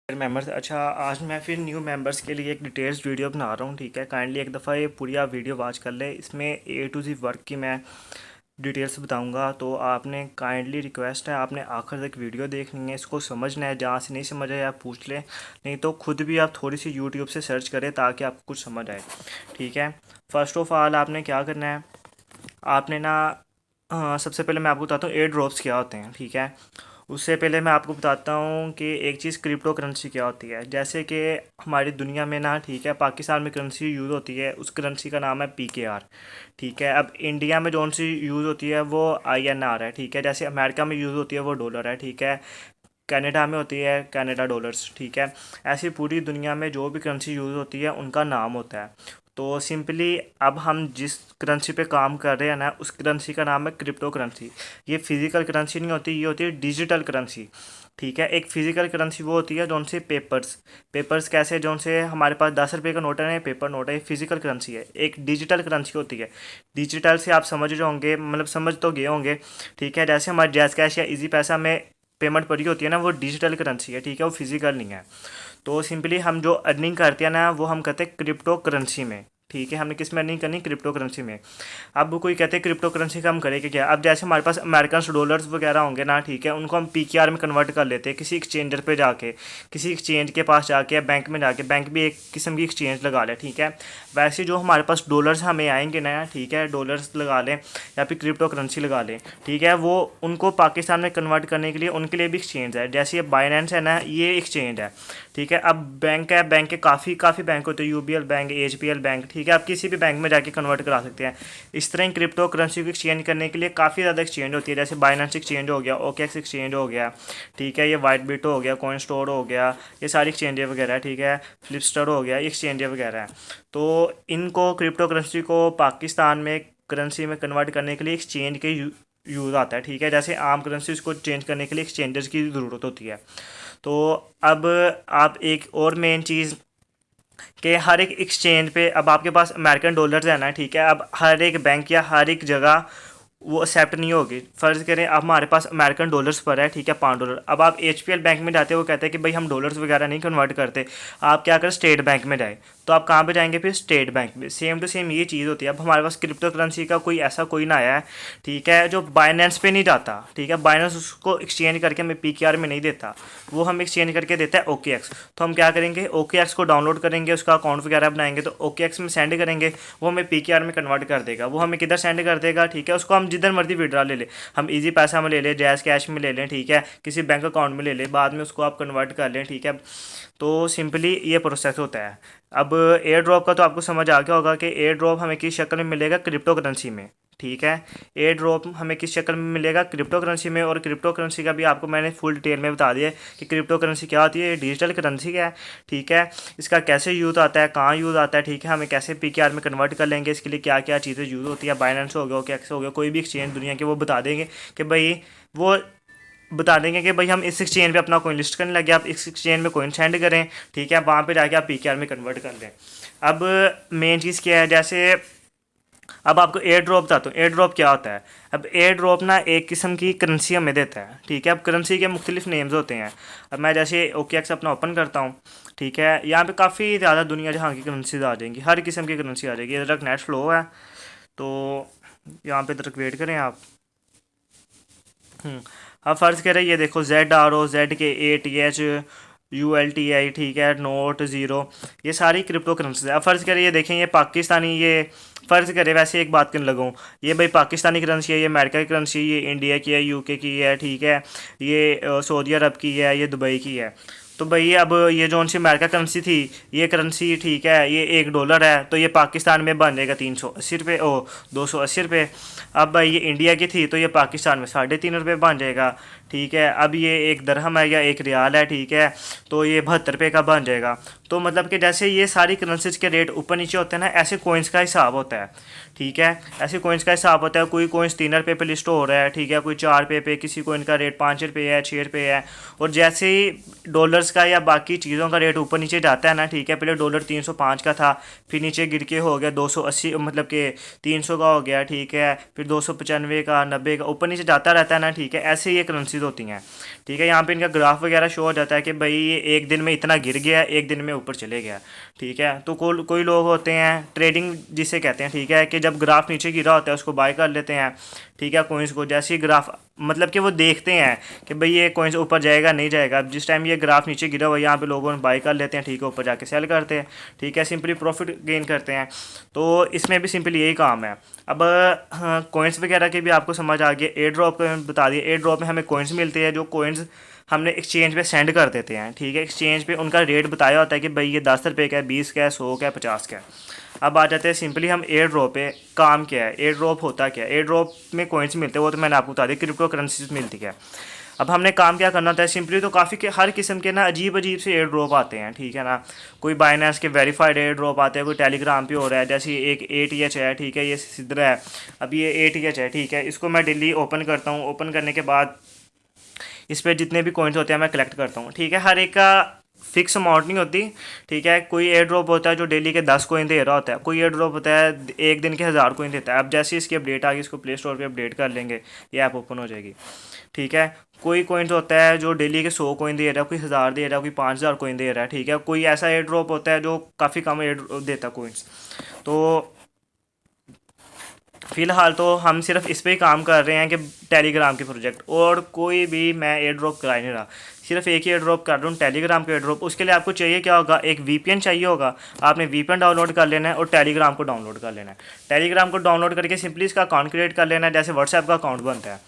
Members. अच्छा, आज मैं फिर न्यू मेंबर्स के लिए एक डिटेल्स वीडियो बना रहा हूँ। ठीक है, काइंडली एक दफ़ा ये पूरी आप वीडियो वॉच कर ले। इसमें ए टू जी वर्क की मैं डिटेल्स बताऊंगा, तो आपने काइंडली रिक्वेस्ट है, आपने आखिर तक वीडियो देखनी है, इसको समझना है। जहाँ से नहीं समझ आए आप पूछ लें, नहीं तो खुद भी आप थोड़ी सी यूट्यूब से सर्च करें ताकि आपको कुछ समझ आए। ठीक है, फ़र्स्ट ऑफ़ ऑल आपने क्या करना है, आपने ना सबसे पहले मैं आपको बताता हूँ एयर ड्रॉप्स क्या होते हैं। ठीक है, उससे पहले मैं आपको बताता हूँ कि एक चीज़ क्रिप्टो करेंसी क्या होती है। जैसे कि हमारी दुनिया में ना, ठीक है, पाकिस्तान में करेंसी यूज़ होती है, उस करेंसी का नाम है PKR। ठीक है, अब इंडिया में जौन सी यूज़ होती है वो INR है। ठीक है, जैसे अमेरिका में यूज़ होती है वो डॉलर है। ठीक है, कनाडा में होती है कनाडा डॉलर्स। ठीक है, ऐसी पूरी दुनिया में जो भी करेंसी यूज़ होती है उनका नाम होता है। तो सिंपली अब हम जिस करेंसी पे काम कर रहे हैं ना, उस करेंसी का नाम है क्रिप्टो करेंसी। ये फिज़िकल करेंसी नहीं होती, ये होती है डिजिटल करेंसी। ठीक है, एक फिज़िकल करेंसी वो होती है जौन से पेपर्स कैसे, जौन से हमारे पास 10 रुपये का नोट है ना, पेपर नोट है, ये फिज़िकल करेंसी है। एक डिजिटल करेंसी होती है। डिजिटल से आप समझ रहे होंगे, मतलब समझ तो गए होंगे। ठीक है, जैसे हमारे जैज़ कैश या इजी पैसा में पेमेंट पड़ी होती है ना, वो डिजिटल करेंसी है। ठीक है, वो फिजिकल नहीं है। तो सिंपली हम जो अर्निंग करते हैं ना, वो हम करते हैं क्रिप्टो करेंसी में। ठीक है, हमने किस में अर्निंग करनी, क्रिप्टो करेंसी में। अब कोई कहते हैं क्रिप्टो करेंसी का हम करेंगे क्या। अब जैसे हमारे पास अमेरिकन डॉलर्स वगैरह होंगे ना, ठीक है, उनको हम PKR में कन्वर्ट कर लेते हैं किसी एक्सचेंजर पे जाके, किसी एक्सचेंज के पास जाके या बैंक में जाके। बैंक भी एक किस्म की एक्सचेंज लगा ले। ठीक है, वैसे जो हमारे पास डॉलर्स हमें आएंगे ना, ठीक है, डॉलर्स लगा लें या फिर क्रिप्टो करेंसी लगा लें। ठीक है, वो उनको पाकिस्तान में कन्वर्ट करने के लिए उनके लिए भी एक्सचेंज है। जैसे ये बाइनेंस है ना, ये एक्सचेंज है। ठीक है, अब बैंक है, बैंक के काफ़ी काफ़ी बैंक होते हैं, UBL बैंक, HPL बैंक। ठीक है, आप किसी भी बैंक में जाके कन्वर्ट करा सकते हैं। इस तरह क्रिप्टो करेंसी को एक्सचेंज करने के लिए काफ़ी ज़्यादा एक्सचेंज होती है। जैसे बाइनेंस एक्सचेंज हो गया, OKX एक्सचेंज हो गया। ठीक है, ये वाइटबिट हो गया, कॉइन स्टोर हो गया, ये सारी एक्सचेंजें वगैरह। ठीक है, फ्लिपस्टर हो गया, ये एक्सचेंजें वगैरह हैं। तो इनको क्रिप्टो करेंसी को पाकिस्तान में करेंसी में कन्वर्ट करने के लिए एक्सचेंज के यूज़ आता है। ठीक है, जैसे आम करेंसीज को चेंज करने के लिए एक्सचेंजर्स की ज़रूरत होती है। तो अब आप एक और मेन चीज़ कि हर एक एक्सचेंज पे अब आपके पास अमेरिकन डॉलर्स है ना, ठीक है, अब हर एक बैंक या हर एक जगह वो एक्सेप्ट नहीं होगी। फ़र्ज़ करें अब हमारे पास अमेरिकन डॉलर्स पर है, ठीक है, $5। अब आप HPL बैंक में जाते हो, वो कहते हैं कि भाई हम डॉलर्स वगैरह नहीं कन्वर्ट करते। आप क्या करें, स्टेट बैंक में जाए। तो आप कहाँ पे जाएंगे, फिर स्टेट बैंक में। सेम टू सेम ये चीज़ होती है। अब हमारे पास क्रिप्टो करेंसी का कोई ऐसा कोई ना आया है, ठीक है, जो बाइनेंस पे नहीं जाता। ठीक है, बाइनेंस उसको एक्सचेंज करके हमें PKR में नहीं देता, वो हम एक्सचेंज करके देता है OKX। तो हम क्या करेंगे, OKX को डाउनलोड करेंगे, उसका अकाउंट वगैरह बनाएंगे, तो OKX में सेंड करेंगे, वो हमें PKR में कन्वर्ट कर देगा। वो हमें किधर सेंड कर देगा, ठीक है, उसको हम जिधर मर्जी विड्रा ले लें, हम इजी पैसा में ले लें, जैज़ कैश में ले लें, ठीक है, किसी बैंक अकाउंट में ले लें, बाद में उसको आप कन्वर्ट कर लें। ठीक है, तो सिंपली ये प्रोसेस होता है। अब एयर ड्रॉप का तो आपको समझ आ गया होगा कि एयर ड्रॉप हमें किस शक्ल में मिलेगा, क्रिप्टो करेंसी में। ठीक है, एयर ड्रॉप हमें किस शक्ल में मिलेगा, क्रिप्टो करेंसी में। और क्रिप्टो करेंसी का भी आपको मैंने फुल डिटेल में बता दिया कि क्रिप्टो करेंसी क्या होती है, डिजिटल करेंसी है। ठीक है, इसका कैसे यूज़ आता है, कहाँ यूज़ आता है, ठीक है, हमें कैसे PKR में कन्वर्ट कर लेंगे, इसके लिए क्या क्या चीज़ें यूज़ होती है। बाइनेंस हो गया, OKX हो गया, कोई भी एक्सचेंज दुनिया के, वो बता देंगे कि भाई, वो बता देंगे कि भाई हम इस एक्सचेंज पे अपना कोइन लिस्ट करने लगे, आप इस एक्सचेंज में कोइन सेंड करें। ठीक है, वहाँ पे जाके आप PKR में कन्वर्ट कर लें। अब मेन चीज़ क्या है, जैसे अब आपको एयर ड्रॉप बताता हूँ। एयर ड्रॉप क्या होता है, अब एयर ड्रॉप ना एक किस्म की करेंसी हमें देता है। ठीक है, अब करेंसी के मुख्तलिफ नेम्स होते हैं। अब मैं जैसे OKX अपना ओपन करता हूँ, ठीक है, यहाँ पे काफ़ी ज़्यादा दुनिया जहाँ की करेंसीज आ जाएंगी, हर किस्म की करेंसी आ जाएगी। इधर तक नेट फ्लो है, तो यहाँ पे इधर तक वेट करें आप। अब फ़र्ज़ करें ये देखो, ZRO ZK8HULTI, ठीक है, नोट ज़ीरो, ये सारी क्रिप्टो करेंसी है। अब फ़र्ज़ करें ये देखें, ये पाकिस्तानी, ये फ़र्ज़ करें वैसे एक बात करने लगूँ, ये भाई पाकिस्तानी करेंसी है, ये अमेरिका की करेंसी, ये इंडिया की है, UK की है, ठीक है, ये सऊदी अरब की है, ये दुबई की है। तो भाई अब ये जो सी अमेरिका करेंसी थी, ये करेंसी, ठीक है, ये $1 है, तो ये पाकिस्तान में बन जाएगा 380 रुपये, 280 रुपये। अब भाई ये इंडिया की थी, तो ये पाकिस्तान में ₹3.5 बन जाएगा। ठीक है, अब ये एक दरहम है या एक रियाल है, ठीक है, तो ये ₹72 का बन जाएगा। तो मतलब कि जैसे ये सारी करेंसीज के रेट ऊपर नीचे होते हैं ना, ऐसे कोइंस का हिसाब होता है। ठीक है। ऐसे कॉइन्स का हिसाब होता है, कोई कॉइन्स 3 रुपये पे लिस्ट हो रहा है, ठीक है, कोई 4 रुपये पे, किसी कॉइन का रेट 5 रुपये है, 6 रुपये है। और जैसे ही डॉलर्स का या बाकी चीज़ों का रेट ऊपर नीचे जाता है ना, ठीक है, पहले डॉलर 305 का था, फिर नीचे गिर के हो गया 280, मतलब कि 300 का हो गया, ठीक है, फिर 295 का, 90 का, ऊपर नीचे जाता रहता है ना, ठीक है। ऐसे ये करेंसीज होती हैं, ठीक है। यहाँ पे इनका ग्राफ वगैरह शो हो जाता है कि भाई ये एक दिन में इतना गिर गया, एक दिन में ऊपर चले गया, ठीक है। तो कोई लोग होते हैं ट्रेडिंग जिसे कहते हैं, ठीक है, कि जब ग्राफ नीचे गिरा होता है उसको बाय कर लेते हैं, ठीक है, कोइंस को। जैसे ही ग्राफ, मतलब कि वो देखते हैं कि भाई ये कोइंस ऊपर जाएगा नहीं जाएगा, अब जिस टाइम ये ग्राफ नीचे गिरा हुआ यहाँ पे लोगों ने बाय कर लेते हैं, ठीक है, ऊपर जाके सेल करते हैं, ठीक है, सिंपली प्रॉफिट गेन करते हैं। तो इसमें भी सिंपली यही काम है। अब कोइंस वगैरह के भी आपको समझ आ गया। एयर ड्रॉप का बता दिया, एयर ड्रॉप में हमें कोइंस मिलते हैं, जो कोइंस हमने एक्सचेंज पे सेंड कर देते हैं, ठीक है। एक्सचेंज पे उनका रेट बताया होता है कि भाई ये 10 रुपये का है, 20 का है, 100 का है, 50 का है। अब आ जाते हैं सिंपली हम एयर ड्रॉप पे। काम क्या है, एयर ड्रॉप होता क्या है? एयर ड्रॉप में कॉइन्स मिलते हैं, वो तो मैंने आपको बता दिया, क्रिप्टो करेंसीज मिलती है। अब हमने काम क्या करना होता है सिंपली, तो काफ़ी हर किस्म के ना अजीब अजीब से एयर ड्रॉप आते हैं, ठीक है ना। कोई बाइनेंस के वेरीफाइड एयर ड्रॉप आते हैं, कोई टेलीग्राम पे हो रहा है, जैसे एक ATH है, ठीक है, ये सिद्रा है। अब ये ATH है, ठीक है, इसको मैं डेली ओपन करता हूँ। ओपन करने के बाद इस पर जितने भी कॉइन्स होते हैं मैं कलेक्ट करता हूँ, ठीक है। हर एक का फिक्स अमाउंट नहीं होती, ठीक है। कोई एयर ड्रॉप होता है जो डेली के 10 कॉइन दे रहा होता है, कोई एयर ड्रॉप होता है एक दिन के 1000 कॉइन देता है। अब जैसे ही इसकी अपडेट आ गई, इसको प्ले स्टोर पे अपडेट कर लेंगे, ये ऐप ओपन हो जाएगी, ठीक है। कोई कॉइन्स होता है जो डेली के 100 कॉइन दे रहा है, कोई 1000 दे रहा है, कोई 5000 कॉइन दे रहा है, ठीक है। कोई ऐसा एयर ड्रॉप होता है जो काफ़ी कम एयर देता है कॉइन्स। तो फ़िलहाल तो हम सिर्फ इस पे ही काम कर रहे हैं कि टेलीग्राम के प्रोजेक्ट, और कोई भी मैं एयर ड्रॉप करा नहीं रहा, सिर्फ एक ही एयर ड्रॉप कर रहा हूँ, टेलीग्राम का एयर ड्रॉप। उसके लिए आपको चाहिए क्या होगा, एक VPN चाहिए होगा। आपने VPN डाउनलोड कर लेना है और टेलीग्राम को डाउनलोड कर लेना है। टेलीग्राम को डाउनलोड करके सिंपली इसका अकाउंट क्रिएट कर लेना है, जैसे व्हाट्सएप का अकाउंट बनता है,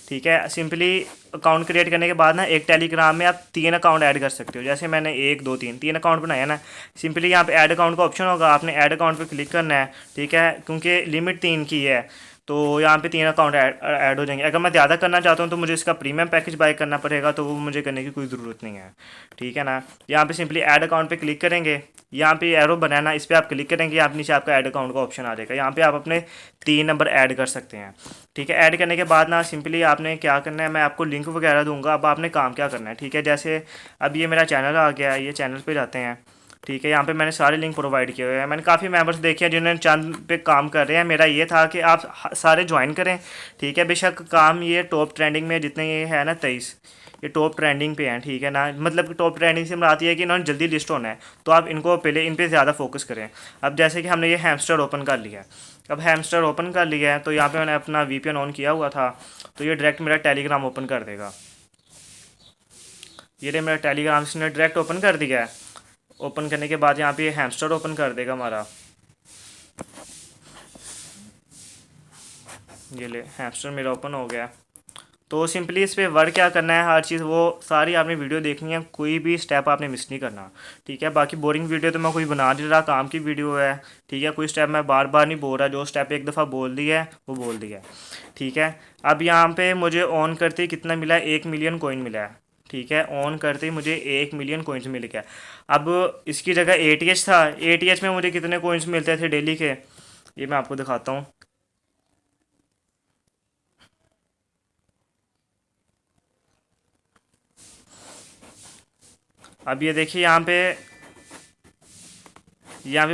ठीक है। सिंपली अकाउंट क्रिएट करने के बाद ना एक टेलीग्राम में आप 3 अकाउंट ऐड कर सकते हो। जैसे मैंने 1 2 3 अकाउंट बनाया ना, सिंपली यहाँ पे ऐड अकाउंट का ऑप्शन होगा, आपने ऐड अकाउंट पे क्लिक करना है, ठीक है, क्योंकि लिमिट 3 की है, तो यहाँ पे 3 अकाउंट ऐड हो जाएंगे। अगर मैं ज़्यादा करना चाहता हूँ तो मुझे इसका प्रीमियम पैकेज बाय करना पड़ेगा, तो वो मुझे करने की कोई ज़रूरत नहीं है, ठीक है ना। यहाँ पे सिंपली ऐड अकाउंट पे क्लिक करेंगे, यहाँ पे एरो बनाना, इस पर आप क्लिक करेंगे, आप नीचे आपका ऐड अकाउंट का ऑप्शन आ जाएगा। यहाँ पे आप अपने 3 नंबर ऐड कर सकते हैं, ठीक है। ऐड करने के बाद ना सिंपली आपने क्या करना है, मैं आपको लिंक वगैरह दूंगा। अब आपने काम क्या करना है, ठीक है। जैसे अब ये मेरा चैनल आ गया है, ये चैनल पे जाते हैं, ठीक है। यहाँ पे मैंने सारे लिंक प्रोवाइड किए हुए हैं। मैंने काफ़ी मेंबर्स देखे हैं जिन्होंने चंद पे काम कर रहे हैं। मेरा ये था कि आप सारे ज्वाइन करें, ठीक है। बेशक काम ये टॉप ट्रेंडिंग में जितने ये है ना 23, ये टॉप ट्रेंडिंग पे हैं, ठीक है ना। मतलब कि टॉप ट्रेंडिंग से आती है कि इन्होंने जल्दी लिस्ट होना है, तो आप इनको पहले इन पर ज़्यादा फोकस करें। अब जैसे कि हमने ये हैमस्टर ओपन कर लिया है, अब हैमस्टर ओपन कर लिया है, तो यहाँ पर मैंने अपना VPN ऑन किया हुआ था, तो ये डायरेक्ट मेरा टेलीग्राम ओपन कर देगा। ये मेरा टेलीग्राम इसने डायरेक्ट ओपन कर दिया है। ओपन करने के बाद यहाँ पे हैमस्टर ओपन कर देगा हमारा, ये ले हैमस्टर मेरा ओपन हो गया। तो सिंपली इस पर वर्क क्या करना है, हर चीज़ वो सारी आपने वीडियो देखनी है, कोई भी स्टेप आपने मिस नहीं करना, ठीक है। बाकी बोरिंग वीडियो तो मैं कोई बना नहीं रहा, काम की वीडियो है, ठीक है। कोई स्टेप मैं बार बार नहीं बोल रहा, जो स्टेप एक दफ़ा बोल दिया है वो बोल दिया है, ठीक है। अब यहाँ पे मुझे ऑन करते ही कितना मिला है, 1 मिलियन कॉइन मिला है, ठीक है। ऑन करते ही मुझे 1 मिलियन कॉइन्स मिल गया। अब इसकी जगह ATH था, ATH में मुझे कितने कॉइन्स मिलते थे डेली के, ये मैं आपको दिखाता हूँ। अब ये देखिए यहाँ पे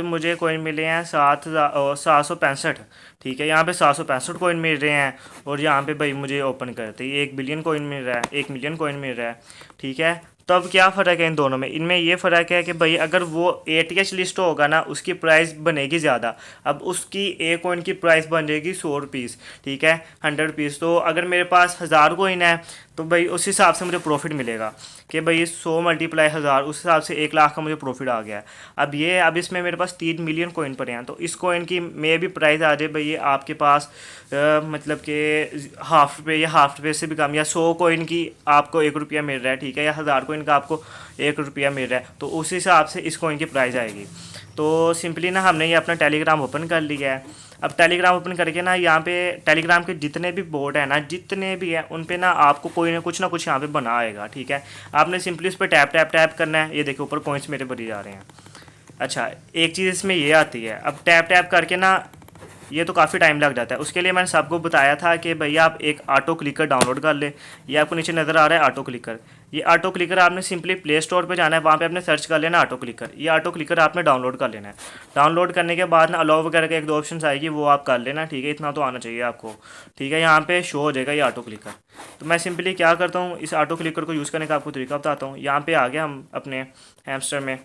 मुझे कॉइन मिले हैं 7,765, ठीक है। यहाँ पे 765 कॉइन मिल रहे हैं, और यहाँ पे भाई मुझे ओपन करते ही 1 बिलियन कॉइन मिल रहा है, 1 मिलियन कॉइन मिल रहा है, ठीक है। तो अब क्या फ़र्क है इन दोनों में, इनमें ये फ़र्क है कि भाई अगर वो ATH लिस्ट होगा ना, उसकी प्राइस बनेगी ज़्यादा। अब उसकी एक कॉइन की प्राइस बन जाएगी 100 रुपीज़, ठीक है, 100 रुपीज़। तो अगर मेरे पास 1000 कॉइन है, तो भाई उस हिसाब से मुझे प्रॉफिट मिलेगा कि भाई 100 मल्टीप्लाई 1000, उस हिसाब से 1 लाख का मुझे प्रॉफिट आ गया। अब इसमें मेरे पास 3 मिलियन कॉइन पड़े हैं, तो इस कॉइन की मे भी प्राइस आ जाए भाई ये आपके पास मतलब कि ₹0.5 या ₹0.5 से भी कम, या 100 कॉइन की आपको 1 रुपया मिल रहा है, ठीक है, या 1000 कॉइन का आपको 1 रुपया मिल रहा है, तो उस हिसाब से इस कॉइन की प्राइस आएगी। तो सिंपली ना हमने ये अपना टेलीग्राम ओपन कर लिया है। अब टेलीग्राम ओपन करके ना यहाँ पे टेलीग्राम के जितने भी बोर्ड है ना, जितने भी हैं, उन पे ना आपको कोई ना कुछ यहाँ पे बना आएगा, ठीक है। आपने सिंपली उस पर टैप टैप टैप करना है, ये देखो ऊपर कॉइन्स मेरे भरी जा रहे हैं। अच्छा, एक चीज़ इसमें ये आती है, अब टैप टैप करके ना ये तो काफ़ी टाइम लग जाता है। उसके लिए मैंने सबको बताया था कि भैया आप एक ऑटो क्लिकर डाउनलोड कर ले। ये आपको नीचे नज़र आ रहा है ऑटो क्लिकर। ये ऑटो क्लिकर आपने सिंपली प्ले स्टोर पे जाना है, वहाँ पे आपने सर्च कर लेना ऑटो क्लिकर। ये ऑटो क्लिकर आपने डाउनलोड कर लेना है। डाउनलोड करने के बाद ना अलाउ वगैरह के एक दो ऑप्शन आएगी, वो आप कर लेना, ठीक है। इतना तो आना चाहिए आपको, ठीक है। यहाँ पे शो हो जाएगा ये ऑटो क्लिकर। तो मैं सिंपली क्या करता हूँ, इस ऑटो क्लिकर को यूज़ करने का आपको तरीका बताता हूँ। यहाँ पे आ गया हम अपने हैमस्टर में,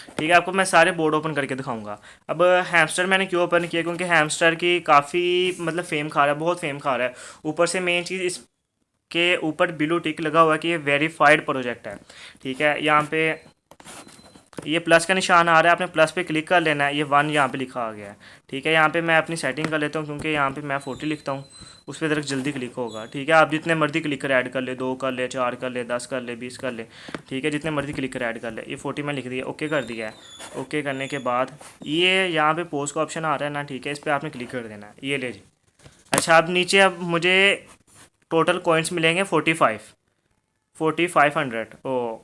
ठीक है। आपको मैं सारे बोर्ड ओपन करके दिखाऊंगा। अब हैमस्टर मैंने क्यों ओपन किया, क्योंकि हैमस्टर की काफ़ी मतलब फेम खा रहा है, बहुत फेम खा रहा है। ऊपर से मेन चीज़ इसके ऊपर ब्लू टिक लगा हुआ है कि ये वेरीफाइड प्रोजेक्ट है, ठीक है। यहाँ पे ये प्लस का निशान आ रहा है, आपने प्लस पे क्लिक कर लेना है। ये 1 यहाँ पे लिखा आ गया है, ठीक है। यहाँ पे मैं अपनी सेटिंग कर लेता हूँ, क्योंकि यहाँ पे मैं 40 लिखता हूँ, उस पर जरा जल्दी क्लिक होगा, ठीक है। आप जितने मर्जी क्लिकर ऐड कर ले, 2 कर ले, 4 कर ले, 10 कर ले, 20 कर ले, ठीक है। जितने मर्जी क्लिकर ऐड कर ले। ये 40 में लिख दिया, ओके कर दिया है। ओके करने के बाद ये यहाँ पे पोस्ट का ऑप्शन आ रहा है ना, ठीक है, इस पर आपने क्लिक कर देना है। ये ले जी। अच्छा, अब नीचे अब मुझे टोटल कॉइन्स मिलेंगे 4500 ओ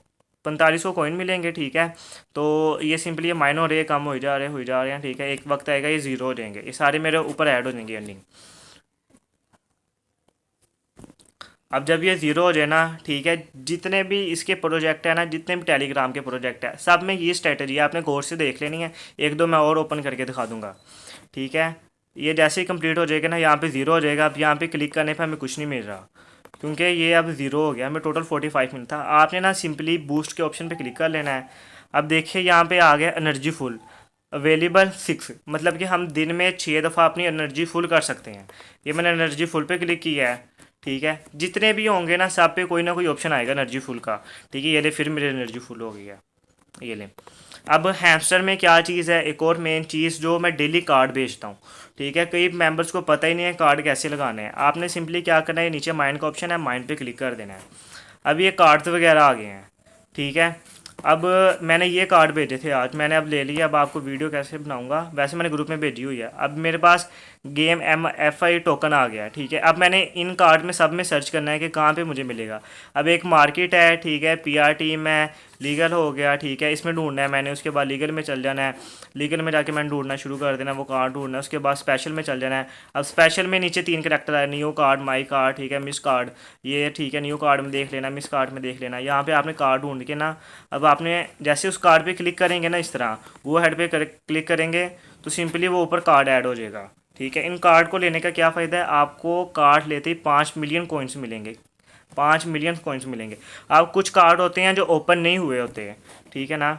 4500 कॉइन मिलेंगे, ठीक है। तो ये सिंपली ये माइनर हो रहे, कम हो जा रहे हैं, ठीक है। एक वक्त आएगा ये ज़ीरो हो जाएंगे, ये सारे मेरे ऊपर ऐड हो जाएंगे अर्निंग। अब जब ये ज़ीरो हो जाए ना, ठीक है, जितने भी इसके प्रोजेक्ट है ना, जितने भी टेलीग्राम के प्रोजेक्ट है, सब में ये स्ट्रेटजी है, आपने गौर से देख लेनी है। एक दो मैं और ओपन करके दिखा दूंगा, ठीक है। ये जैसे ही कंप्लीट हो जाएगा ना, यहाँ पे ज़ीरो हो जाएगा। अब यहाँ पे क्लिक करने पे हमें कुछ नहीं मिल रहा, क्योंकि ये अब ज़ीरो हो गया। हमें टोटल 45 मिनट था। आपने ना सिंपली बूस्ट के ऑप्शन पे क्लिक कर लेना है। अब देखिए यहाँ पे आ गया एनर्जी फुल अवेलेबल 6, मतलब कि हम दिन में 6 दफ़ा अपनी एनर्जी फुल कर सकते हैं। ये मैंने एनर्जी फुल पे क्लिक किया है, ठीक है। जितने भी होंगे ना, सब पे कोई ना कोई ऑप्शन आएगा एनर्जी फुल का, ठीक है। ये ले, फिर मेरी एनर्जी फुल हो गई है, ये ले। अब हैमस्टर में क्या चीज़ है, एक और मेन चीज़, जो मैं डेली कार्ड बेचता हूँ, ठीक है। कई मेंबर्स को पता ही नहीं है कार्ड कैसे लगाने हैं। आपने सिंपली क्या करना है, नीचे माइंड का ऑप्शन है, माइंड पे क्लिक कर देना है। अब ये कार्ड्स वगैरह आ गए हैं, ठीक है। अब मैंने ये कार्ड भेजे थे आज, मैंने अब ले लिया। अब आपको वीडियो कैसे बनाऊंगा, वैसे मैंने ग्रुप में भेजी हुई है। अब मेरे पास गेम MFI टोकन आ गया, ठीक है। अब मैंने इन कार्ड में सब में सर्च करना है कि कहाँ पे मुझे मिलेगा। अब एक मार्केट है, ठीक है, PRT में लीगल हो गया, ठीक है, इसमें ढूंढना है मैंने। उसके बाद लीगल में चल जाना है, लीगल में जाके मैंने ढूंढना शुरू कर देना, वो कार्ड ढूंढना है। उसके बाद स्पेशल में चल जाना है। अब स्पेशल में नीचे 3 करेक्टर आए, न्यू कार्ड, माई कार्ड, ठीक है, मिस कार्ड, ये ठीक है। न्यू कार्ड में देख लेना, मिस कार्ड में देख लेना। यहाँ पे आपने कार्ड ढूंढ के ना, अब आपने जैसे उस कार्ड पे क्लिक करेंगे ना, इस तरह वो हेड पे क्लिक करेंगे तो सिंपली वो ऊपर कार्ड ऐड हो जाएगा, ठीक है। इन कार्ड को लेने का क्या फ़ायदा है, आपको कार्ड लेते ही 5 मिलियन कॉइन्स मिलेंगे, 5 मिलियन कॉइन्स मिलेंगे। अब कुछ कार्ड होते हैं जो ओपन नहीं हुए होते हैं, ठीक है ना।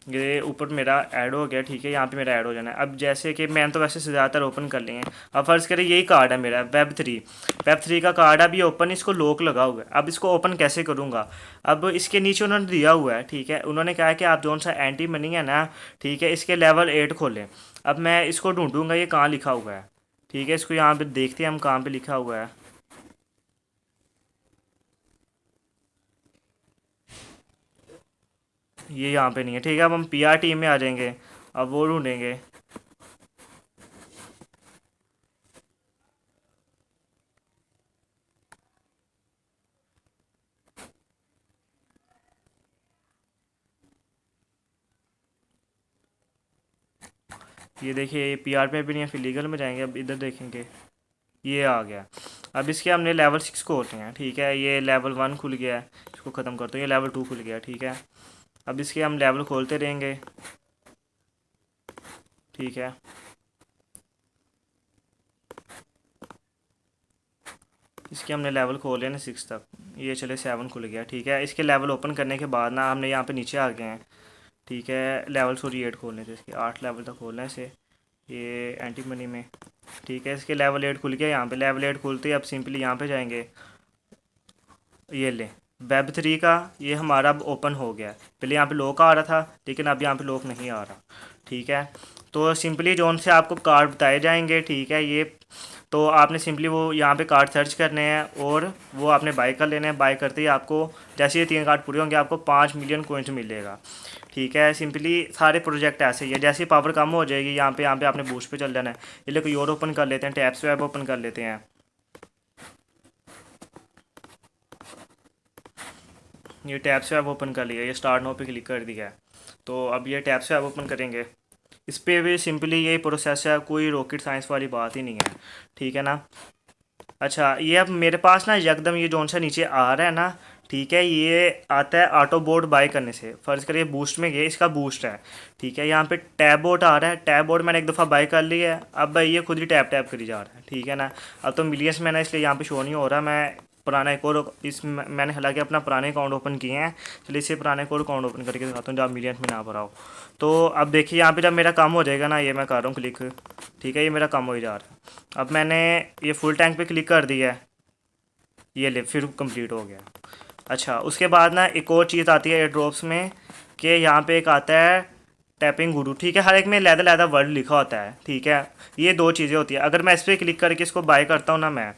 ये ऊपर मेरा ऐड हो गया, ठीक है, यहाँ पे मेरा ऐड हो जाना है। अब जैसे कि मैंने तो वैसे ज़्यादातर ओपन कर लिए हैं। अब फ़र्ज़ करें यही कार्ड है मेरा वेब 3 का कार्ड है, अभी ओपन, इसको लॉक लगा हुआ है। अब इसको ओपन कैसे करूँगा, अब इसके नीचे उन्होंने दिया हुआ है, ठीक है। उन्होंने कहा है कि आप जौन सा एंटी मनी है ना, ठीक है, इसके लेवल 8 खोलें। अब मैं इसको ढूंढूंगा, ये कहाँ लिखा हुआ है, ठीक है। इसको यहाँ पर देखते हैं हम कहाँ पर लिखा हुआ है। ये यहाँ पे नहीं है, ठीक है। अब हम PRT में आ जाएंगे, अब वो ढूंढेंगे। ये देखिए, ये PR पे भी नहीं है, फिर लीगल में जाएंगे। अब इधर देखेंगे, ये आ गया। अब इसके हमने लेवल 6 को होते हैं, ठीक है। ये लेवल 1 खुल गया है, इसको ख़त्म करते हैं। ये लेवल 2 खुल गया, ठीक है। अब इसके हम लेवल खोलते रहेंगे, ठीक है। इसके हमने लेवल खोले ना 6 तक, ये चले 7 खुल गया, ठीक है। इसके लेवल ओपन करने के बाद ना हमने यहाँ पे नीचे आ गए हैं, ठीक है। लेवल सॉरी 8 खोलने थे, इसके 8 लेवल तक खोलना है इसे, ये एंटी मनी में, ठीक है। इसके लेवल 8 खुल गया। यहाँ पे लेवल 8 खुलते ही अब सिंपली यहाँ पे जाएंगे, ये ले वेब 3 का ये हमारा अब ओपन हो गया है। पहले यहाँ पे लॉक आ रहा था, लेकिन अब यहाँ पे लॉक नहीं आ रहा, ठीक है। तो सिंपली जोन से आपको कार्ड बताए जाएंगे, ठीक है। ये तो आपने सिंपली वो यहाँ पे कार्ड सर्च करने हैं और वो आपने बाय कर लेने हैं। बाय करते ही आपको जैसे ये 3 कार्ड पूरे होंगे, आपको 5 मिलियन कॉइन्स मिलेगा, ठीक है। सिंपली सारे प्रोजेक्ट ऐसे ही है। जैसे ही पावर कम हो जाएगी, यहाँ पे आपने बूस्ट पे चल जाना है। ये लोग कोई और ओपन कर लेते हैं, टैप्स वेब ओपन कर लेते हैं। ये टैब्स वेब ओपन कर लिया, ये स्टार्ट नाउ पे क्लिक कर दिया है। तो अब ये टैब्स वेब ओपन करेंगे, इस पे भी सिंपली यही प्रोसेस है, कोई रॉकेट साइंस वाली बात ही नहीं है, ठीक है ना। अच्छा, ये अब मेरे पास ना एकदम ये जोन सा नीचे आ रहा है ना, ठीक है, ये आता है ऑटो बोर्ड बाय करने से। फ़र्ज़ करिए बूस्ट में गए, इसका बूस्ट है, ठीक है। यहाँ पे टैब बोर्ड आ रहा है, टैब बोर्ड मैंने एक दफ़ा बाय कर लिया है, अब भाई ये खुद ही टैप टैप करी जा रहा है, ठीक है ना। अब तो मिलियंस में ना, इसलिए यहाँ पे शो नहीं हो रहा। मैं पुराना एक और मैंने हालांकि अपना पुराने अकाउंट ओपन किए हैं, चलिए इसे पुराने एक और अकाउंट ओपन करके दिखाता हूँ जब मिलियंस में ना भरा हो। तो अब देखिए यहाँ पे जब मेरा काम हो जाएगा ना, ये मैं कर रहा हूँ क्लिक, ठीक है, ये मेरा काम हो ही जा रहा है। अब मैंने ये फुल टैंक पे क्लिक कर दिया है, ये ले फिर कंप्लीट हो गया। अच्छा, उसके बाद ना एक और चीज़ आती है एयर ड्रॉप्स में, कि यहाँ पे एक आता है टैपिंग गुरु, ठीक है, हर एक में लैदा लैदा वर्ड लिखा होता है, ठीक है। ये दो चीज़ें होती है। अगर मैं इस पर क्लिक करके इसको बाय करता हूँ ना मैं,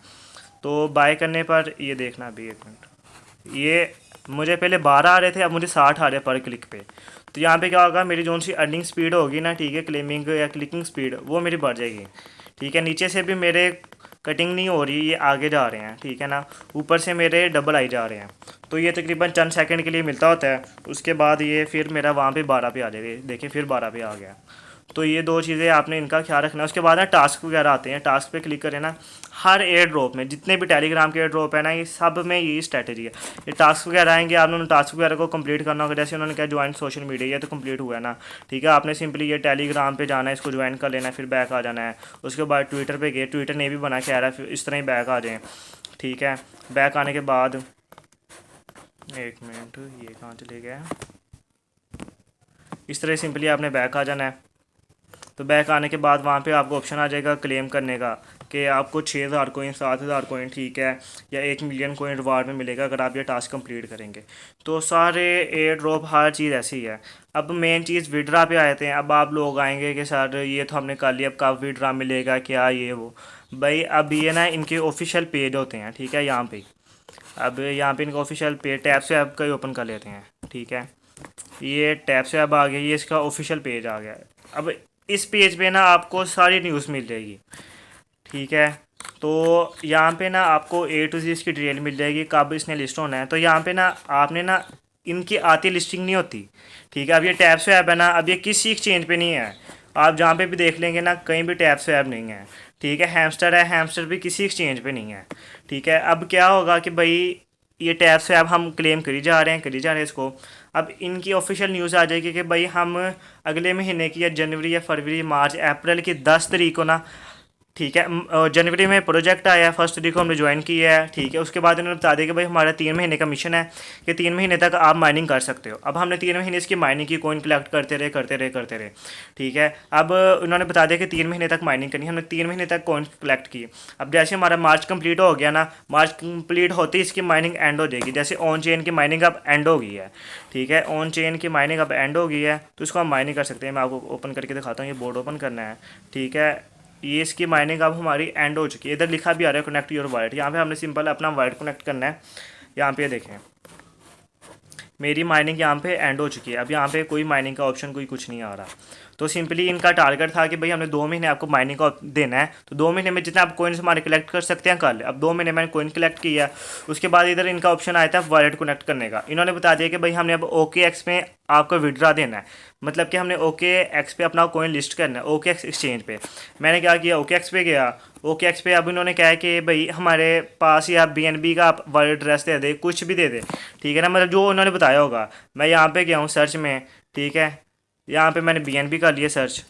तो बाय करने पर ये देखना अभी एक मिनट, ये मुझे पहले 12 आ रहे थे, अब मुझे 60 आ रहे हैं पर क्लिक पे। तो यहाँ पे क्या होगा, मेरी जो सी अर्निंग स्पीड होगी ना, ठीक है, क्लेमिंग या क्लिकिंग स्पीड, वो मेरी बढ़ जाएगी, ठीक है। नीचे से भी मेरे कटिंग नहीं हो रही, ये आगे जा रहे हैं, ठीक है ना। ऊपर से मेरे डबल आई जा रहे हैं। तो ये तकरीबन चंद सेकंड के लिए मिलता होता है, उसके बाद ये फिर मेरा वहाँ पे 12 पे आ जाएगा, देखिए फिर 12 पे आ गया। तो ये दो चीज़ें आपने इनका ख्याल रखना है। उसके बाद ना टास्क वगैरह आते हैं, टास्क पे क्लिक करें ना, हर एयर ड्रॉप में जितने भी टेलीग्राम के एयर ड्रॉप है ना, ये सब में यही स्ट्रैटेजी है। ये टास्क वगैरह आएंगे, आपने उन टास्क वगैरह को कंप्लीट करना होगा। जैसे उन्होंने कहा ज्वाइन सोशल मीडिया, ये तो कंप्लीट हुआ है ना, ठीक है। आपने सिंपली ये टेलीग्राम पे जाना है, इसको ज्वाइन कर लेना है, फिर बैक आ जाना है। उसके बाद ट्विटर पे गए, ट्विटर ने भी बना के आ रहा है, फिर इस तरह ही बैक आ जाएँ, ठीक है। बैक आने के बाद एक मिनट, ये कहाँ चले गया, इस तरह सिंपली आपने बैक आ जाना है। तो बैक आने के बाद वहाँ पे आपको ऑप्शन आ जाएगा क्लेम करने का, कि आपको 6000 कोइन, 7000 कोइन, ठीक है, या 1 मिलियन कोइन रिवार्ड में मिलेगा अगर आप ये टास्क कंप्लीट करेंगे। तो सारे एयर ड्रॉप हर चीज़ ऐसी है। अब मेन चीज़ विड्रा पे आते हैं। अब आप लोग आएंगे कि सर ये तो हमने कर लिया, अब कब विड्रा मिलेगा, क्या ये वो। भाई अब ये ना इनके ऑफिशियल पेज होते हैं, ठीक है, यहाँ पे। अब यहाँ पे इनका ऑफिशियल पेज टैब से आप कहीं ओपन कर लेते हैं, ठीक है। ये टैब से अब आ गया, ये इसका ऑफिशियल पेज आ गया है। अब इस पेज पे ना आपको सारी न्यूज़ मिल जाएगी, ठीक है। तो यहाँ पे ना आपको A to Z इसकी डिटेल मिल जाएगी, कब इसने लिस्ट होना है। तो यहाँ पे ना आपने ना इनकी आती लिस्टिंग नहीं होती, ठीक है। अब ये टैब से ऐप है ना, अब ये किसी एक्सचेंज पे नहीं है। आप जहाँ पे भी देख लेंगे ना, कहीं भी टैब से ऐप नहीं है, ठीक है। हैमस्टर है, हैमस्टर भी किसी एक्सचेंज पे नहीं है, ठीक है। अब क्या होगा कि भाई ये टैब से अब हम क्लेम करी जा रहे हैं, करी जा रहे हैं इसको। अब इनकी ऑफिशियल न्यूज़ आ जाएगी कि भाई हम अगले महीने की, या जनवरी या फरवरी मार्च अप्रैल की 10 तारीख को ना, ठीक है, जनवरी में प्रोजेक्ट आया है, 1 तारीख को हमने ज्वाइन किया है, ठीक है। उसके बाद इन्होंने बता दिया कि भाई हमारा 3 महीने का मिशन है, कि 3 महीने तक आप माइनिंग कर सकते हो। अब हमने 3 महीने इसकी माइनिंग की, कॉइन कलेक्ट करते रहे करते रहे करते रहे, ठीक है। अब उन्होंने बता दिया कि 3 महीने तक माइनिंग करनी है, हमने 3 महीने तक कॉइन कलेक्ट की। अब जैसे हमारा मार्च कंप्लीट हो गया ना, मार्च कंप्लीट होते ही इसकी माइनिंग एंड हो जाएगी। जैसे ऑन चेन की माइनिंग अब एंड हो गई है, ठीक है, ऑन चेन की माइनिंग अब एंड हो गई है, तो इसको हम माइनिंग कर सकते हैं। मैं आपको ओपन करके दिखाता हूँ, ये बोर्ड ओपन करना है, ठीक है। ये इसकी माइनिंग अब हमारी एंड हो चुकी है। इधर लिखा भी आ रहा है कनेक्ट योर वॉलेट, यहाँ पे हमने सिंपल अपना वॉलेट कनेक्ट करना है। यहाँ पे देखें, मेरी माइनिंग यहाँ पे एंड हो चुकी है। अब यहाँ पे कोई माइनिंग का ऑप्शन कोई कुछ नहीं आ रहा। तो सिंपली इनका टारगेट था कि भाई हमने 2 महीने आपको माइनिंग का देना है, तो 2 महीने में जितना आप कोइंस हमारे कलेक्ट कर सकते हैं कर ले। अब 2 महीने मैंने कोइन कलेक्ट किया, उसके बाद इधर इनका ऑप्शन आया था वॉलेट कनेक्ट करने का। इन्होंने बता दिया कि भाई हमने अब OKX में आपको विड्रा देना है, मतलब कि हमने OKX पे अपना कोइन लिस्ट करना है, OKX एक्सचेंज पे। मैंने क्या किया, OKX पे गया, OKX पे अब इन्होंने कहा है कि भाई हमारे पास या BNB का आप वॉलेट एड्रेस दे दे, कुछ भी दे दे, ठीक है ना, मतलब जो उन्होंने बताया होगा। मैं यहाँ पे गया हूँ सर्च में, ठीक है, यहाँ पे मैंने BNB कर लिया सर्च,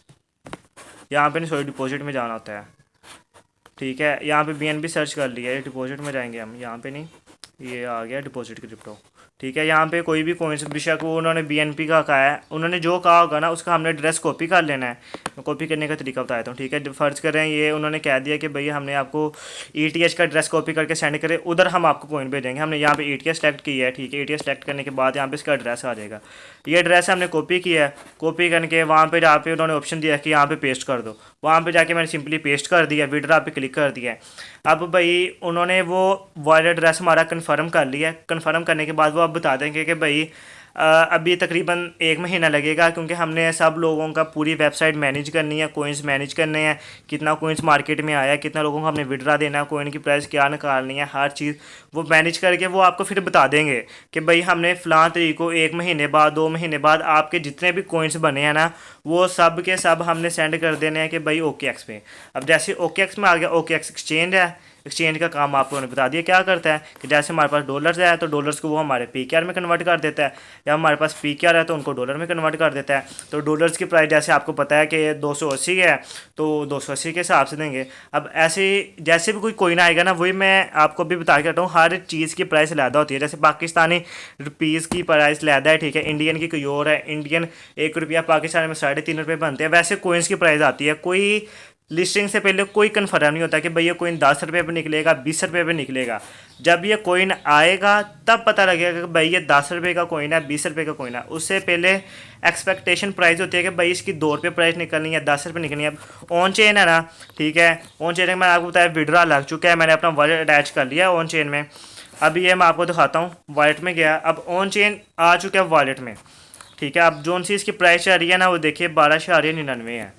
यहाँ पे नहीं सॉरी डिपॉजिट में जाना होता है, ठीक है। यहाँ पे BNB सर्च कर लिया, ये डिपॉजिट में जाएंगे हम, यहाँ पे नहीं, ये आ गया डिपॉजिट क्रिप्टो, ठीक है। यहाँ पे कोई भी कोइंस बेशक वो उन्होंने BNB का कहा है, उन्होंने जो कहा होगा ना उसका हमने एड्रेस कॉपी कर लेना है। मैं कॉपी करने का तरीका बताता हूँ, ठीक है। फ़र्ज़ करें ये उन्होंने कह दिया कि भैया हमने आपको ETH का एड्रेस कॉपी करके सेंड करें, उधर हम आपको कोइन भेजेंगे। हमने यहाँ पे ETH सेलेक्ट किया है, ठीक है। ETH सेलेक्ट करने के बाद यहाँ पे इसका एड्रेस आ जाएगा। ये एड्रेस हमने कॉपी किया है, कॉपी करके वहाँ पर जहाँ पे उन्होंने ऑप्शन दिया कि यहाँ पे पेस्ट कर दो, वहाँ पे जाके मैंने सिंपली पेस्ट कर दिया, विड्रा पे क्लिक कर दिया है। अब भाई उन्होंने वो वॉलेट एड्रेस हमारा कन्फर्म कर लिया है। कन्फर्म करने के बाद वो अब बता देंगे कि भाई अभी तकरीबन 1 महीना लगेगा, क्योंकि हमने सब लोगों का पूरी वेबसाइट मैनेज करनी है, कोइंस मैनेज करने हैं, कितना कोइंस मार्केट में आया, कितना लोगों को हमने विड्रा देना है, कोइन की प्राइस क्या निकालनी है, हर चीज़ वो मैनेज करके वो आपको फिर बता देंगे कि भाई हमने फ़लाँ तरीक को 1 महीने बाद 2 महीने बाद आपके जितने भी कोइंस बने हैं ना, वो सब के सब हमने सेंड कर देने हैं कि भाई OKX पे। अब जैसे OKX में आ गया, OKX एक्सचेंज है, एक्सचेंज का काम आपको उन्होंने बता दिया क्या करता है कि जैसे हमारे पास डॉलर्स है तो डॉलर्स को वो हमारे PKR में कन्वर्ट कर देता है, या हमारे पास PKR है तो उनको डॉलर में कन्वर्ट कर देता है। तो डॉलर्स की प्राइस जैसे आपको पता है कि 280 है, तो 280 के हिसाब से देंगे। अब ऐसे जैसे भी कोई कोइन आएगा ना, वही मैं आपको भी बता के हटा हूँ, हर चीज़ की प्राइस अलहदा होती है। जैसे पाकिस्तानी रुपीज़ की प्राइस अलहदा है, ठीक है, इंडियन की कोई और है, इंडियन 1 रुपया पाकिस्तान में 3.5 रुपये बनते हैं, वैसे कोइंस की प्राइस आती है। कोई लिस्टिंग से पहले कोई कन्फर्म नहीं होता कि भाई ये कोइन 10 रुपये पर निकलेगा, 20 रुपये पर निकलेगा। जब ये कोइन आएगा तब पता लगेगा कि भाई ये 10 रुपये का कोइन है, 20 रुपये का कोइन है। उससे पहले एक्सपेक्टेशन प्राइस होती है कि भाई इसकी 2 रुपये प्राइस निकलनी है, 10 रुपये निकलनी है। अब ऑन चेन है ना, ठीक है, ऑन चेन में मैंने आपको बताया विड्रा लग चुका है, मैंने अपना वॉलेट अटैच कर लिया है ऑन चेन में। अब ये मैं आपको दिखाता हूँ, वॉलेट में गया, अब ऑन चेन आ चुका है वॉलेट में, ठीक है। अब जोन सी इसकी प्राइस आ रही है ना, वो देखिए 12.99 है।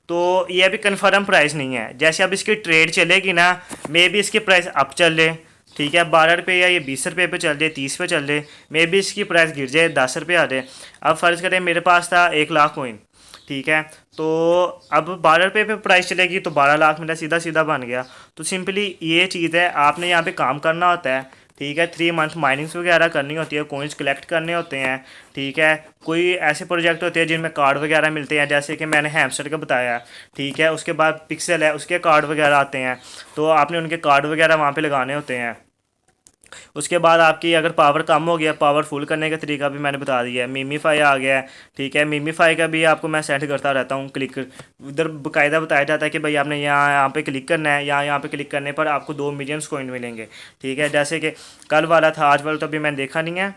तो ये अभी कन्फर्म प्राइस नहीं है। जैसे अब इसकी ट्रेड चलेगी ना, मे भी इसकी प्राइस अप चल ले, ठीक है, 12 रुपये या ये 20 रुपये पे चल जाए, 30 पे चल जाए, मे भी इसकी प्राइस गिर जाए, 10 रुपये आ जाए। अब फ़र्ज़ करें मेरे पास था 1 लाख कोइन, ठीक है, तो अब 12 रुपये पे प्राइस चलेगी तो 12 लाख मेरा सीधा सीधा बन गया। तो सिंपली ये चीज़ है, आपने यहाँ पे काम करना होता है, ठीक है, 3 मंथ माइनिंग्स वगैरह करनी होती है, कोइंस कलेक्ट करने होते हैं, ठीक है। कोई ऐसे प्रोजेक्ट होते हैं जिनमें कार्ड वगैरह मिलते हैं, जैसे कि मैंने हैमस्टर का बताया, ठीक है, उसके बाद पिक्सल है, उसके कार्ड वगैरह आते हैं, तो आपने उनके कार्ड वगैरह वहाँ पे लगाने होते हैं। उसके बाद आपकी अगर पावर कम हो गया, पावर फुल करने का तरीका भी मैंने बता दिया है। मीमीफाई आ गया है, ठीक है, मीमीफाई का भी आपको मैं सेंड करता रहता हूँ, क्लिक उधर बाकायदा बताया जाता है कि भाई आपने यहाँ पे क्लिक करना है, यहाँ पे क्लिक करने पर आपको 2 मिलियन कॉइन मिलेंगे, ठीक है। जैसे कि कल वाला था, आज वाला तो अभी मैंने देखा नहीं है,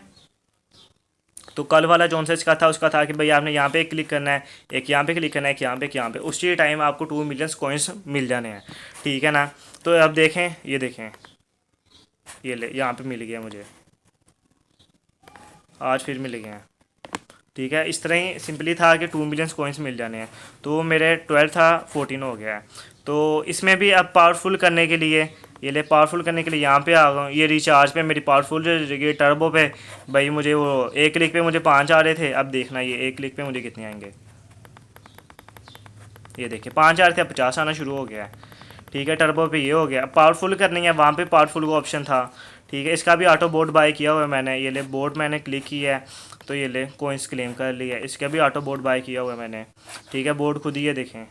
तो कल वाला जोन सेज का था, उसका था कि भाई आपने यहाँ पे क्लिक करना है, एक यहाँ पे क्लिक करना है, एक यहाँ पे, एक यहाँ पे, उसी टाइम आपको 2 मिलियन कॉइन्स मिल जाने हैं, ठीक है ना। तो अब देखें, ये देखें, ये ले यहाँ पे मिल गया मुझे, आज फिर मिल गए हैं, ठीक है। इस तरह ही सिंपली था कि 2 मिलियन कॉइन्स मिल जाने हैं, तो मेरे 12 था 14 हो गया है। तो इसमें भी अब पावरफुल करने के लिए, ये ले पावरफुल करने के लिए यहाँ पे आ गया, ये रिचार्ज पे मेरी पावरफुल ये टर्बो पे, भाई मुझे वो 1 क्लिक पे मुझे 5 आ रहे थे, अब देखना ये 1 क्लिक पे मुझे कितने आएंगे, ये देखिए 5 आ रहे थे, अब 50 आना शुरू हो गया है, ठीक है। टर्बो पे ये हो गया। पावरफुल करनी है, वहाँ पे पावरफुल का ऑप्शन था, ठीक है। इसका भी ऑटो बोर्ड बाय किया हुआ है मैंने, ये ले बोर्ड मैंने क्लिक किया है, तो ये ले कोइंस क्लेम कर लिया, इसका भी ऑटो बोर्ड बाय किया हुआ है मैंने, ठीक है। बोर्ड खुद ही है, देखें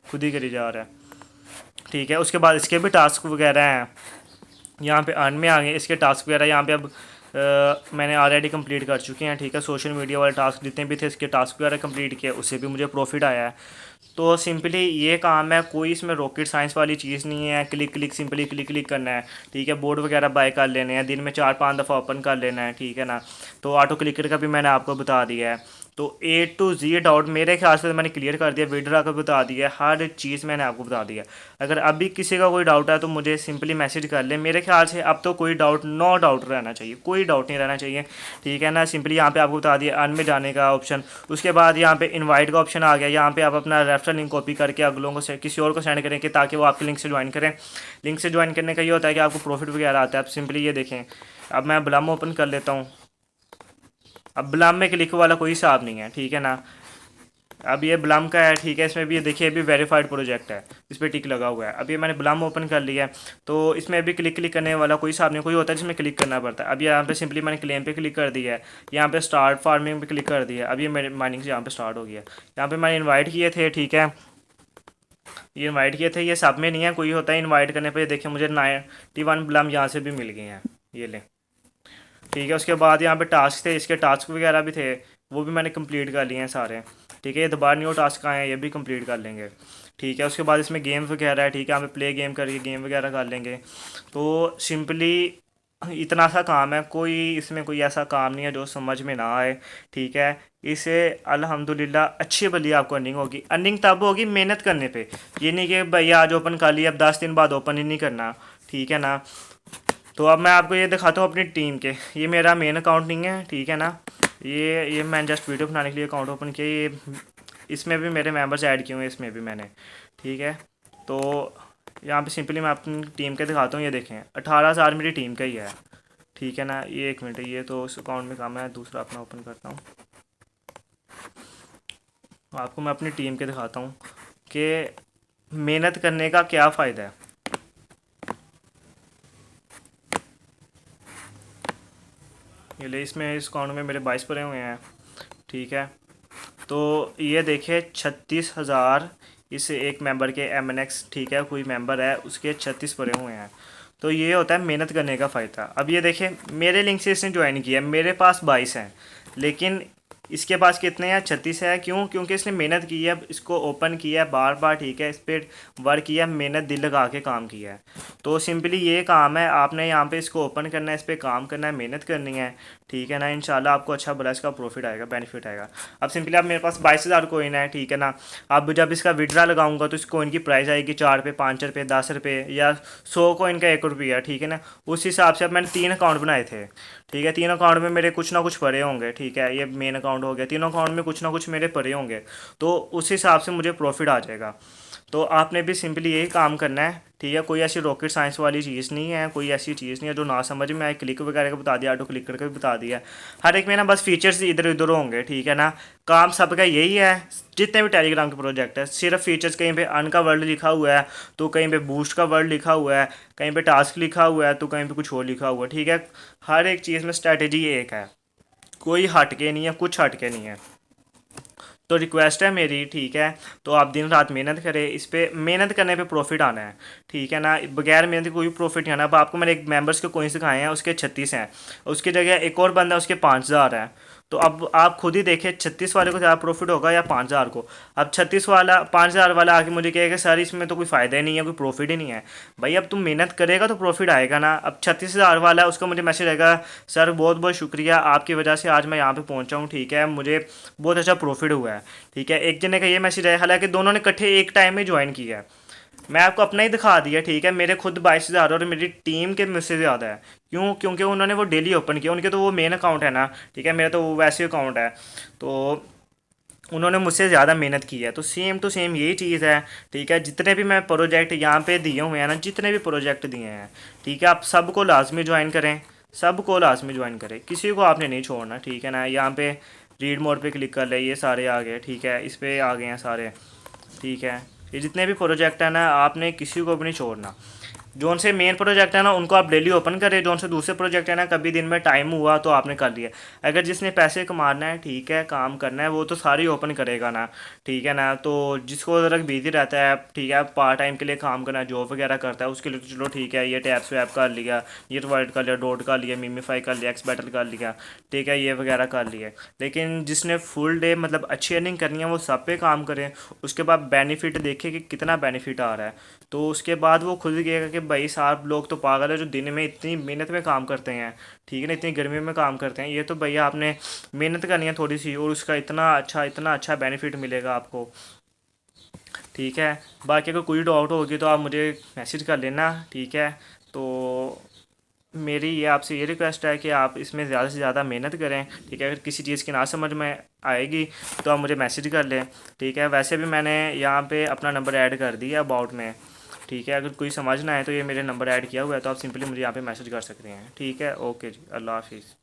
खुद ही करी जा रहा है, ठीक है। उसके बाद इसके भी टास्क वगैरह हैं, यहाँ पे अर्न में आ गए इसके टास्क वगैरह, यहाँ पे अब मैंने ऑलरेडी कंप्लीट कर चुके हैं, ठीक है। सोशल मीडिया वाले टास्क जितने भी थे इसके टास्क वगैरह कंप्लीट किए, उससे भी मुझे प्रॉफिट आया है। तो सिंपली ये काम है, कोई इसमें रॉकेट साइंस वाली चीज़ नहीं है, click click simply click click करना है, ठीक है। बोर्ड वगैरह बाय कर लेने हैं, दिन में 4-5 दफ़ा ओपन कर लेना है, ठीक है ना। तो ऑटो क्लिकर का भी मैंने आपको बता दिया है। तो A to Z डाउट मेरे ख्याल से मैंने क्लियर कर दिया, विड्रा का बता दिया, हर चीज़ मैंने आपको बता दिया। अगर अभी किसी का कोई डाउट है तो मुझे सिंपली मैसेज कर ले। मेरे ख्याल से अब तो कोई डाउट, नो डाउट रहना चाहिए, कोई डाउट नहीं रहना चाहिए, ठीक है ना। सिंपली यहाँ पे आपको बता दिया अर्न में जाने का ऑप्शन, उसके बाद यहाँ पे इनवाइट का ऑप्शन आ गया। यहाँ पे आप अपना रेफरल लिंक कॉपी करके अगलों को किसी और को सेंड करें कि ताकि वो आपके लिंक से ज्वाइन करें। लिंक से ज्वाइन करने का ये होता है कि आपको प्रॉफिट वगैरह आता है। आप सिंपली ये देखें, अब मैं ब्लम ओपन कर लेता हूँ, अब ब्लम में क्लिक वाला कोई हिसाब नहीं है, ठीक है ना। अब ये ब्लम का है, ठीक है। इसमें भी ये देखिए अभी वेरीफाइड प्रोजेक्ट है, इस पर टिक लगा हुआ है। अब ये मैंने ब्लम ओपन कर लिया है, तो इसमें भी क्लिक क्लिक करने वाला कोई हिसाब नहीं, कोई होता है जिसमें क्लिक करना पड़ता है। अब यहाँ पे सिंपली मैंने क्लेम पे क्लिक कर दिया है, यहाँ पे स्टार्ट फार्मिंग पे क्लिक कर दिया। अब ये मेरे माइनिंग से यहाँ पे स्टार्ट हो गया। यहाँ पे मैंने इन्वाइट किए थे, ठीक है, ये इन्वाइट किए थे, ये सब में नहीं है, कोई होता है इन्वाइट करने पर। देखिए मुझे 91 ब्लम यहाँ से भी मिल गए हैं, ये ले, ठीक है। उसके बाद यहाँ पे टास्क थे, इसके टास्क वगैरह भी थे, वो भी मैंने कंप्लीट कर लिए हैं सारे, ठीक है। ये दोबारा न्यू टास्क आए हैं, ये भी कंप्लीट कर लेंगे, ठीक है। उसके बाद इसमें गेम वगैरह है, ठीक है, हमें प्ले गेम करके गेम वगैरह कर लेंगे। तो सिंपली इतना सा काम है, कोई इसमें कोई ऐसा काम नहीं है जो समझ में ना आए, ठीक है। इसे अल्हम्दुलिल्लाह अच्छी भली आपको अर्निंग होगी। अर्निंग तब होगी मेहनत करने पे, ये नहीं कि भाई आज ओपन कर लिया अब 10 दिन बाद ओपन ही नहीं करना, ठीक है ना। तो अब मैं आपको ये दिखाता हूँ अपनी टीम के, ये मेरा मेन अकाउंट नहीं है, ठीक है ना। ये मैंने जस्ट वीडियो बनाने के लिए अकाउंट ओपन किया। ये इसमें भी मेरे मेंबर्स ऐड किए हुए हैं, इसमें भी मैंने, ठीक है। तो यहाँ पे सिंपली मैं अपनी टीम के दिखाता हूँ। ये देखें 18,000 मेरी टीम का ही है, ठीक है ना। ये 1 मिनट, ये तो उस अकाउंट में काम है, दूसरा अपना ओपन करता हूँ। आपको मैं अपनी टीम के दिखाता हूँ कि मेहनत करने का क्या फ़ायदा है। ये ले, इसमें इस अकाउंट में मेरे 22 पड़े हुए हैं, ठीक है। तो ये देखिए 36,000 इस एक मेंबर के MNX, ठीक है, कोई मेंबर है उसके 36 पड़े हुए हैं। तो ये होता है मेहनत करने का फ़ायदा। अब ये देखिए मेरे लिंक से इसने ज्वाइन किया, मेरे पास 22 हैं, लेकिन इसके पास कितने हैं, 36 है। क्यों? क्योंकि इसने मेहनत की है, इसको ओपन किया है बार बार, ठीक है, इस पर वर्क किया, मेहनत दिल लगा के काम किया है। तो सिंपली ये काम है, आपने यहाँ पे इसको ओपन करना है, इस पर काम करना है, मेहनत करनी है, ठीक है ना। इंशाल्लाह आपको अच्छा बड़ा इसका प्रॉफिट आएगा, बेनिफिट आएगा। अब सिंपली अब मेरे पास 22,000 कोइन है, ठीक है ना। अब जब इसका विड्रा लगाऊंगा तो इस कोइन की प्राइस आएगी 4 रुपये, 5 रुपये, 10 रुपये, या 100 कोइन का 1 रुपया, ठीक है ना। उस हिसाब से अब मैंने 3 अकाउंट बनाए थे, ठीक है। 3 अकाउंट में मेरे कुछ ना कुछ पड़े होंगे, ठीक है। ये मेन अकाउंट हो गया, तीनों अकाउंट में कुछ ना कुछ मेरे पड़े होंगे, तो उस हिसाब से मुझे प्रॉफिट आ जाएगा। तो आपने भी सिंपली यही काम करना है, ठीक है। कोई ऐसी रॉकेट साइंस वाली चीज़ नहीं है, कोई ऐसी चीज़ नहीं है जो ना समझ में आए। क्लिक वगैरह का बता दिया, ऑटो क्लिक करके भी बता दिया, हर एक में ना बस फीचर्स इधर उधर होंगे, ठीक है ना। काम सबका यही है, जितने भी टेलीग्राम के प्रोजेक्ट है, सिर्फ फीचर्स, कहीं पे अन का वर्ड लिखा हुआ है तो कहीं पे बूस्ट का वर्ड लिखा हुआ है, कहीं पे टास्क लिखा हुआ है तो कहीं पे कुछ और लिखा हुआ है, ठीक है। हर एक चीज़ में स्ट्रैटेजी एक है, कोई हटके नहीं है, कुछ हटके नहीं है। तो रिक्वेस्ट है मेरी, ठीक है। तो आप दिन रात मेहनत करें, इस पर मेहनत करने पे प्रॉफिट आना है, ठीक है ना। बगैर मेहनत कोई प्रॉफिट नहीं आना। अब आपको मैंने एक मेंबर्स के कोइन दिखाए हैं, उसके 36 हैं, उसकी जगह एक और बंदा उसके 5,000 है। तो अब आप खुद ही देखिए 36 वाले को ज़्यादा प्रॉफिट होगा या 5,000 को। अब 36 वाला, 5,000 वाला आके मुझे कहेगा सर इसमें तो कोई फ़ायदा ही नहीं है, कोई प्रॉफिट ही नहीं है। भाई अब तुम मेहनत करेगा तो प्रॉफिट आएगा ना। अब 36,000 वाला है, उसका मुझे मैसेज आएगा, सर बहुत बहुत शुक्रिया, आपकी वजह से आज मैं यहाँ पे पहुँचा हूँ, ठीक है, मुझे बहुत अच्छा प्रॉफिट हुआ है, ठीक है। एक जने का ये मैसेज है, हालांकि दोनों ने इकट्ठे एक टाइम में ज्वाइन किया है। मैं आपको अपना ही दिखा दिया, ठीक है। मेरे खुद 22,000 और मेरी टीम के मुझसे ज़्यादा है। क्यों? क्योंकि उन्होंने वो डेली ओपन किया, उनके तो वो मेन अकाउंट है ना, ठीक है। मेरा तो वो वैसे अकाउंट है, तो उन्होंने मुझसे ज़्यादा मेहनत की है। तो सेम टू सेम यही चीज़ है, ठीक है। जितने भी मैं प्रोजेक्ट यहाँ पे दिए हुए हैं ना, जितने भी प्रोजेक्ट दिए हैं, ठीक है, आप सबको लाजमी ज्वाइन करें, सबको लाजमी ज्वाइन करें, किसी को आपने नहीं छोड़ना, ठीक है ना। यहाँ पे रीड मोड पे क्लिक कर ले, ये सारे आ गए, ठीक है, इस पर आ गए हैं सारे, ठीक है। ये जितने भी प्रोजेक्ट है ना, आपने किसी को भी नहीं छोड़ना। जोन से मेन प्रोजेक्ट है ना उनको आप डेली ओपन करें, जोन से दूसरे प्रोजेक्ट है ना कभी दिन में टाइम हुआ तो आपने कर लिया। अगर जिसने पैसे कमाना है, ठीक है, काम करना है, वो तो सारी ओपन करेगा ना, ठीक है ना। तो जिसको ज़रा बिजी रहता है, ठीक है, पार्ट टाइम के लिए काम करना है, जॉब वगैरह करता है, उसके लिए तो चलो ठीक है, ये टैप स्वैप कर लिया, ये वर्ड कर लिया, डॉट कर लिया, मिमीफाई कर लिया, एक्स बैटल कर लिया, ठीक है, ये वगैरह कर लिए। लेकिन जिसने फुल डे मतलब अच्छी अर्निंग करनी है वो सब पे काम करें, उसके बाद बेनिफिट देखे कि कितना बेनिफिट आ रहा है। तो उसके बाद वो खुद कहेगा कि भाई साहब लोग तो पागल है जो दिन में इतनी मेहनत में काम करते हैं, ठीक है ना, इतनी गर्मी में काम करते हैं। ये तो भैया आपने मेहनत करनी है थोड़ी सी और उसका इतना अच्छा बेनिफिट मिलेगा आपको, ठीक है। बाकी अगर कोई डाउट होगी तो आप मुझे मैसेज कर लेना, ठीक है। तो मेरी ये आपसे ये रिक्वेस्ट है कि आप इसमें ज़्यादा से ज़्यादा मेहनत करें, ठीक है। अगर किसी चीज़ की ना समझ में आएगी तो आप मुझे मैसेज कर लें, ठीक है। वैसे भी मैंने यहाँ पे अपना नंबर ऐड कर दिया अबाउट में, ठीक है। अगर कोई समझना है तो ये मेरे नंबर ऐड किया हुआ है, तो आप सिंपली मुझे यहाँ पे मैसेज कर सकते हैं, ठीक है। ओके जी, अल्लाह हाफिज़।